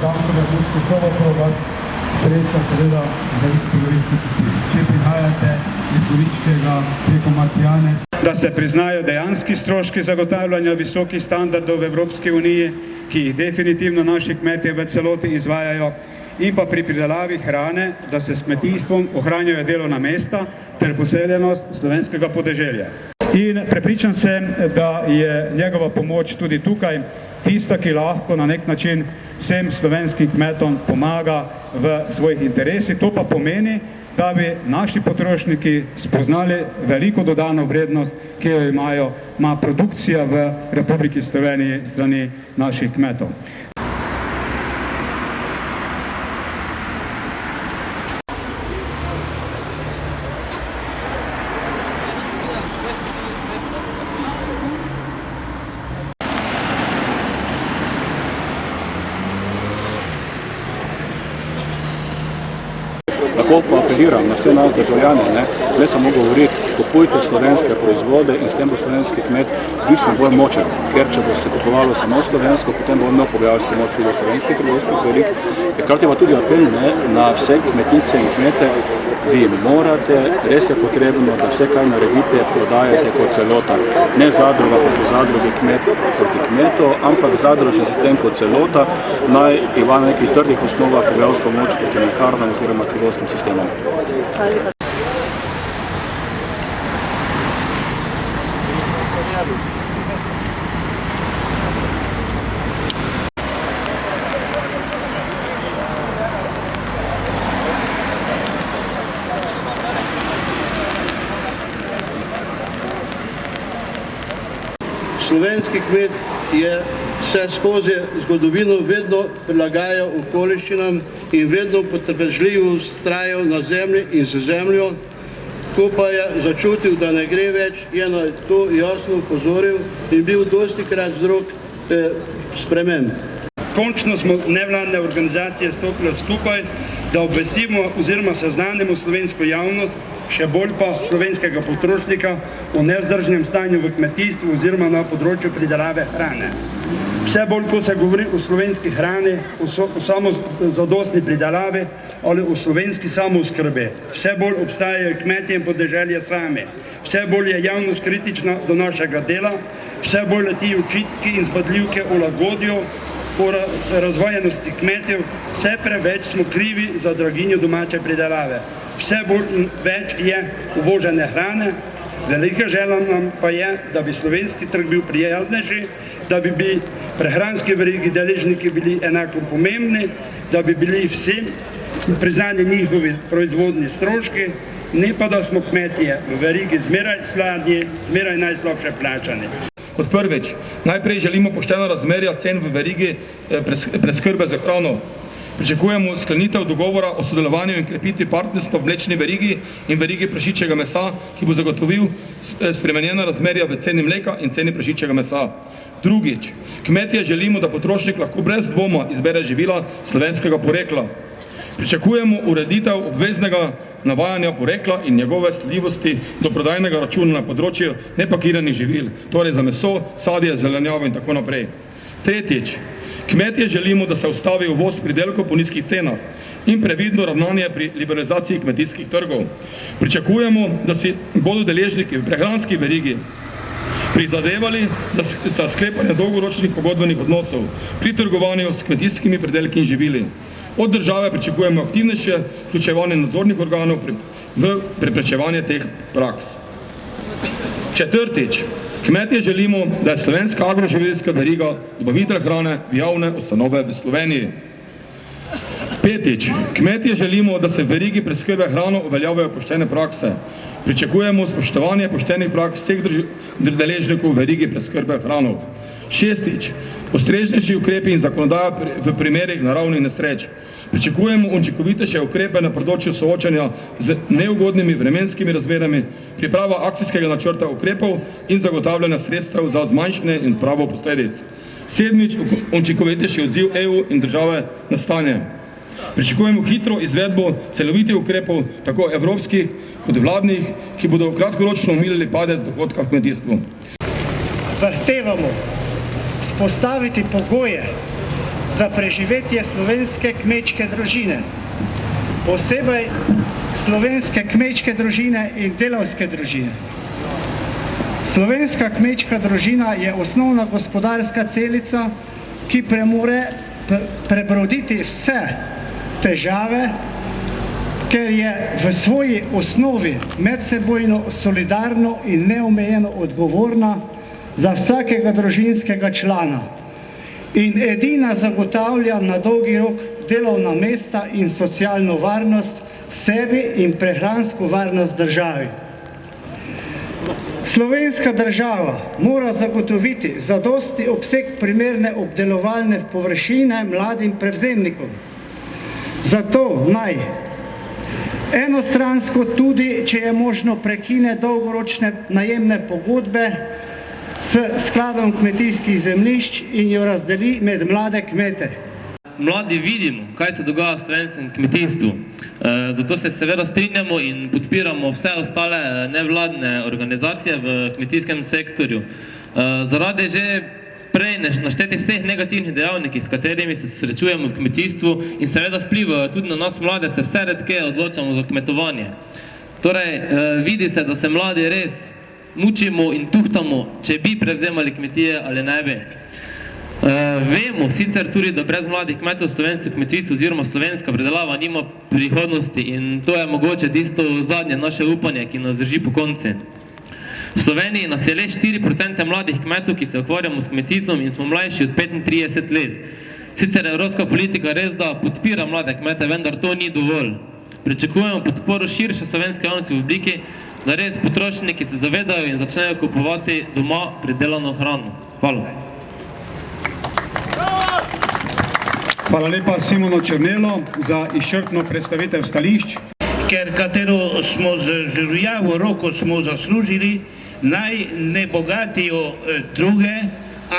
Davkove bo gotovo vas sreča seveda veliko turistični sistem. Če prihajate iz Goričkega preko Martijane, da se priznajo dejanski stroški zagotavljanja visokih standardov v Evropski uniji, ki jih definitivno naši kmetje v celoti izvajajo, in pa pri pridelavi hrane, da se s kmetijstvom ohranjajo delovna mesta ter poseljenost slovenskega podeželja. In prepričan sem, da je njegova pomoč tudi tukaj tista, ki lahko na nek način vsem slovenskim kmetom pomaga v svojih interesih. To pa pomeni, da bi naši potrošniki spoznali veliko dodano vrednost, ki jo ima produkcija v Republiki Sloveniji strani naših kmetov. Lahko pa apeliram na vse nas državljane, ne samo govoriti, kupujte slovenske proizvode in s tem bo slovenski kmet bistveno bolj močen, ker če bo se kupovalo samo slovensko, potem bo imel pogajalsko moč tudi slovenski trgovski velik. Hkrati pa tudi apel na vse kmetice in kmete, vi morate, res je potrebno, da vse, kar naredite, prodajate kot celota. Ne zadruga proti zadrugi, kmet proti kmetu, ampak zadružni sistem kot celota naj ima na nekih trdih osnovah pogajalsko moč proti mlekarnam oziroma trgovskim sistemom. Slovenski kmet je vse skozi zgodovino vedno prilagajal okoliščinam in vedno potrpežljivo vztrajal na zemlji in z zemljo. Ko pa je začutil, da ne gre več, je na to jasno upozoril in bil dostikrat vzrok sprememb. Končno smo nevladne organizacije stopile skupaj, da obvestimo oziroma seznanimo slovensko javnost, še bolj pa slovenskega potrošnika o nevzdržnem stanju v kmetijstvu oziroma na področju pridelave hrane. Vse bolj, ko se govori o slovenski hrani, o samozadostni pridelavi ali o slovenski samooskrbi, vse bolj obstajajo kmetje in podeželje sami, vse bolj je javnost kritična do našega dela, vse bolj letijo očitki in zbadljivke o lagodju, o razvajenosti kmetov, vse preveč smo krivi za draginjo domače pridelave. Vse bolj več je uvožene hrane, velika želja nam pa je, da bi slovenski trg bil prijaznejši, da bi prehranski verigi deležniki bili enako pomembni, da bi bili vsi priznani njihovi proizvodni stroški, ne pa da smo kmetje v verigi zmeraj sladnji, zmeraj najslabše plačani. Kot prvič, najprej želimo pošteno razmerja cen v verigi preskrbe za hrano. Pričakujemo sklenitev dogovora o sodelovanju in krepitvi partnerstva v mlečni verigi in verigi prašičjega mesa, ki bo zagotovil spremenjena razmerja v ceni mleka in ceni prašičjega mesa. Drugič, kmetje želimo, da potrošnik lahko brez dvoma izbere živila slovenskega porekla. Pričakujemo ureditev obveznega navajanja porekla in njegove sledljivosti do prodajnega računa na področju nepakiranih živil, torej za meso, sadje, zelenjavo in tako naprej. Tretjič, kmetje želimo, da se ustavi uvoz pridelkov po nizkih cenah in previdno ravnanje pri liberalizaciji kmetijskih trgov. Pričakujemo, da si bodo deležniki v prehranski verigi prizadevali za sklepanje dolgoročnih pogodbenih odnosov pri trgovanju s kmetijskimi pridelki in živili. Od države pričakujemo aktivnejše vključevanje nadzornih organov v preprečevanje teh praks. Četrtič, kmetje želimo, da je slovenska agroživilska veriga dobavitelj hrane v javne ustanove v Sloveniji. Petič, kmetje želimo, da se v verigi preskrbe hrano uveljavljajo poštene prakse. Pričakujemo spoštovanje poštenih praks vseh deležnikov v verigi preskrbe hrano. Šestič, ustreznejši ukrepi in zakonodaja v primerih naravnih nesreč. Pričakujemo učinkovitejše ukrepe na področju soočanja z neugodnimi vremenskimi razmerami, priprava akcijskega načrta ukrepov in zagotavljanja sredstev za zmanjšanje in odpravo posledic. Sedmič, učinkovitejši odziv EU in države na stanje. Pričakujemo hitro izvedbo celovitih ukrepov, tako evropskih kot vladnih, ki bodo kratkoročno omilili padec dohodka v kmetijstvu. Zahtevamo vzpostaviti pogoje za preživetje slovenske kmečke družine, posebej slovenske kmečke družine in delavske družine. Slovenska kmečka družina je osnovna gospodarska celica, ki premore prebroditi vse težave, ker je v svoji osnovi medsebojno solidarno in neomejeno odgovorna za vsakega družinskega člana in edina zagotavlja na dolgi rok delovna mesta in socialno varnost sebi in prehransko varnost državi. Slovenska država mora zagotoviti zadosti obseg primerne obdelovalne površine mladim prevzemnikom. Zato naj enostransko tudi, če je možno, prekine dolgoročne najemne pogodbe s skladom kmetijskih zemljišč in jo razdeli med mlade kmete. Mladi vidimo, kaj se dogaja v slovenskem kmetijstvu. Zato se seveda strinjamo in podpiramo vse ostale nevladne organizacije v kmetijskem sektorju. Zaradi že prej naštetih vseh negativnih dejavnikov, s katerimi se srečujemo v kmetijstvu in seveda vplivajo tudi na nas mlade, se vse redkeje odločamo za kmetovanje. Torej, vidi se, da se mladi res mučimo in tuhtamo, če bi prevzemali kmetije ali ne bi. Vemo sicer tudi, da brez mladih kmetov slovensko kmetijstvo oziroma slovenska predelava nima prihodnosti in to je mogoče tisto zadnje naše upanje, ki nas drži po konci. V Sloveniji nas je le 4% mladih kmetov, ki se ukvarjamo s kmetijstvom in smo mlajši od 35 let. Sicer evropska politika res da podpira mlade kmete, vendar to ni dovolj. Pričakujemo podporo širše slovenske javnosti v obliki, da res potrošniki se zavedajo in začnejo kupovati doma pridelano hrano. Hvala. Hvala lepa Simonu Černelu za izčrpno predstavitev stališč. Ker katero smo z življenjo roko smo zaslužili, naj ne bogatijo druge,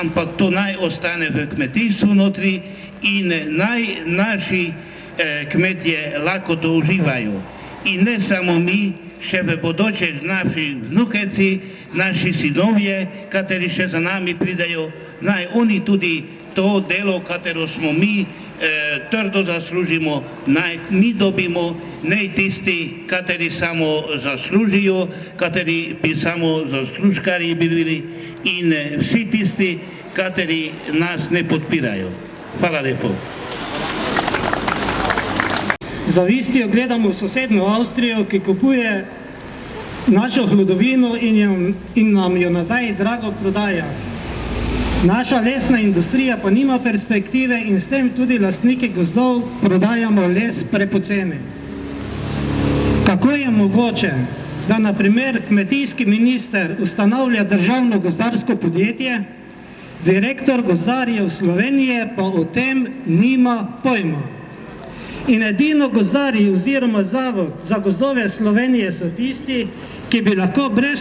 ampak to naj ostane v kmetijstvu notri in naj naši kmetje lahko to uživajo. In ne samo mi, še v bodoče naši vnukeci, naši sinovje, kateri še za nami pridejo, naj oni tudi to delo, katero smo mi trdo zaslužimo, naj mi dobimo, ne tisti, kateri samo zaslužijo, kateri bi samo zaslužkari bili in vsi tisti, kateri nas ne podpirajo. Hvala lepo. Zavistijo gledamo sosednjo Avstrijo, ki kupuje našo hlodovino in nam jo nazaj drago prodaja. Naša lesna industrija pa nima perspektive in s tem tudi lastniki gozdov prodajamo les prepoceni. Kako je mogoče, da na primer kmetijski minister ustanavlja državno gozdarsko podjetje, direktor gozdarjev Slovenije pa o tem nima pojma? In edino gozdarji oziroma Zavod za gozdove Slovenije so tisti, ki bi lahko brez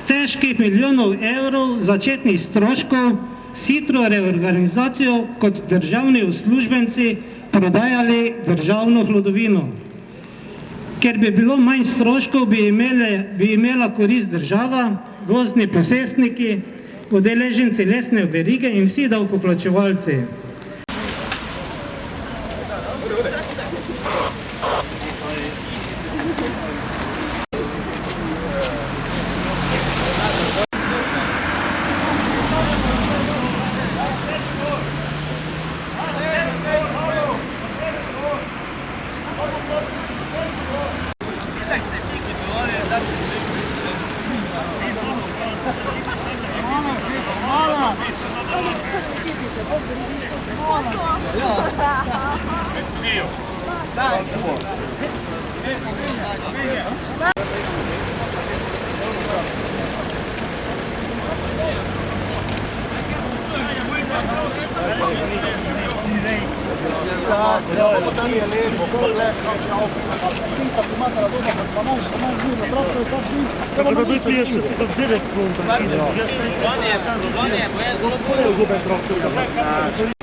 težkih milijonov evrov začetnih stroškov s hitro reorganizacijo kot državni uslužbenci prodajali državno hlodovino. Ker bi bilo manj stroškov, bi imela korist država, gozdni posestniki, udeleženci lesne verige in vsi davkoplačevalci. Kako da piješ, kad si to 9 punta.